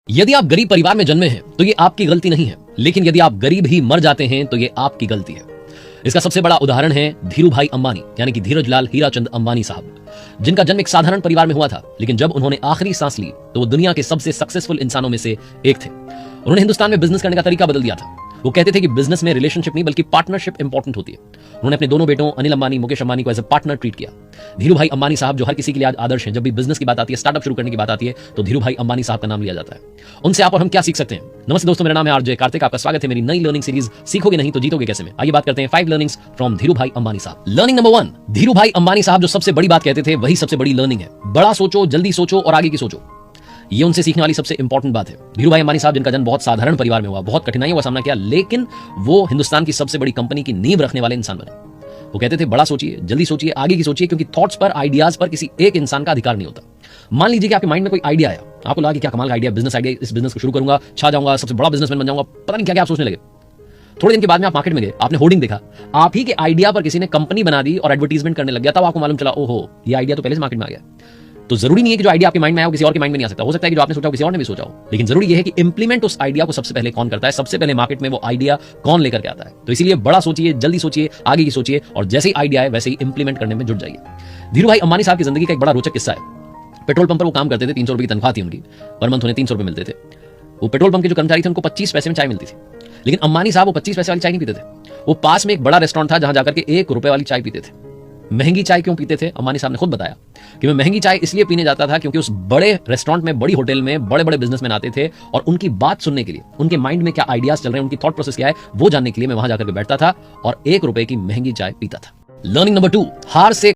यदि आप गरीब परिवार में जन्मे हैं तो ये आपकी गलती नहीं है, लेकिन यदि आप गरीब ही मर जाते हैं तो ये आपकी गलती है। इसका सबसे बड़ा उदाहरण है धीरू भाई अंबानी यानी कि धीरज लाल हीराचंद अंबानी साहब, जिनका जन्म एक साधारण परिवार में हुआ था, लेकिन जब उन्होंने आखिरी सांस ली तो वो दुनिया के सबसे सक्सेसफुल इंसानों में से एक थे। उन्होंने हिंदुस्तान में बिजनेस करने का तरीका बदल दिया था। वो कहते थे कि बिजनेस में रिलेशनशिप नहीं बल्कि पार्टनरशिप इंपॉर्टेंट होती है। उन्होंने अपने दोनों बेटों अनिल अंबानी मुकेश अंबानी को एज ए पार्टनर ट्रीट किया। धीरू भाई अंबानी साहब जो हर किसी के लिए आज आदर्श हैं, जब भी बिजनेस की बात आती है, स्टार्टअप शुरू करने की बात आती है तो धीरू भाई अंबानी साहब का नाम लिया जाता है। उनसे आप और हम क्या सीख सकते हैं? नमस्ते दोस्तों, मेरा नाम है आरजे कार्तिक। आपका स्वागत है मेरी नई लर्निंग सीरीज सीखोगे नहीं तो जीतोगे कैसे में। आइए बात करते हैं 5 लर्निंग्स फ्रॉम धीरू भाई अंबानी साहब। लर्निंग नंबर 1, धीरू भाई अंबानी साहब जो सबसे बड़ी बात कहते थे वही सबसे बड़ी लर्निंग है। बड़ा सोचो, जल्दी सोचो और आगे की सोचो। ये उनसे सीखने वाली सबसे इंपॉर्टेंट बात है। धीरू भाई अंबानी साहब जिनका जन्म बहुत साधारण परिवार में हुआ, बहुत कठिनाइयों का सामना किया, लेकिन वो हिंदुस्तान की सबसे बड़ी कंपनी की नींव रखने वाले इंसान बने। वो कहते थे बड़ा सोचिए, जल्दी सोचिए, आगे की सोचिए, क्योंकि थॉट्स पर, आइडियाज पर किसी एक इंसान का अधिकार नहीं होता। मान लीजिए कि आपके माइंड में कोई आइडिया आया, आपको लगा कि क्या कमाल का आइडिया, बिजनेस आइडिया, इस बिजनेस को शुरू करूंगा, छा जाऊंगा, सबसे बड़ा बिजनेसमैन बन जाऊंगा, पता नहीं क्या क्या आप सोचने लगे। थोड़े दिन के बाद में आप मार्केट में गए, आपने होर्डिंग देखा, आप ही के आइडिया पर किसी ने कंपनी बना दी और एडवर्टीजमेंट करने लग गया। तब आपको मालूम चला, ओहो, ये आइडिया तो पहले से मार्केट में आ गया। तो जरूरी नहीं है कि जो आइडिया आपके माइंड में आया हो किसी और के माइंड में नहीं आ सकता। हो सकता है कि जो आपने सोचा हो किसी और ने भी सोचा हो, लेकिन जरूरी यह है कि इंप्लीमेंट उस आइडिया को सबसे पहले कौन करता है, सबसे पहले मार्केट में वो आइडिया कौन लेकर के आता है। तो इसीलिए बड़ा सोचिए, जल्दी सोचिए, आगे की सोचिए और जैसे ही आइडिया है वैसे ही इंप्लीमेंट करने में जुट जाइए। धीरू भाई अंबानी साहब की जिंदगी का एक बड़ा रोचक किस्सा है। पेट्रोल पंप पर वो काम करते थे, 300 रुपए की तनख्वाह थी उनकी, पर मंथ उन्हें 300 रुपए मिलते थे। वो पेट्रोल पंप के जो कर्मचारी थे उनको 25 पैसे में चाय मिलती थी, लेकिन अंबानी साहब वो 25 पैसे वाली चाय नहीं पीते थे। वो पास में एक बड़ा रेस्टोरेंट था जहां जाकर के 1 रुपए वाली चाय पीते थे। महंगी चाय क्यों पीते थे? अंबानी साहब ने खुद बताया कि मैं महंगी चाय इसलिए पीने जाता था क्योंकि उस बड़े रेस्टोरेंट में, बड़ी होटल में बड़े बड़े बिजनेसमैन आते थे और उनकी बात सुनने के लिए, उनके माइंड में क्या आइडियाज चल रहे हैं, उनकी थॉट प्रोसेस क्या है, वो जानने के लिए मैं वहां जाकर के बैठता था और 1 रुपए की महंगी चाय पीता था। लर्निंग नंबर 2, हार से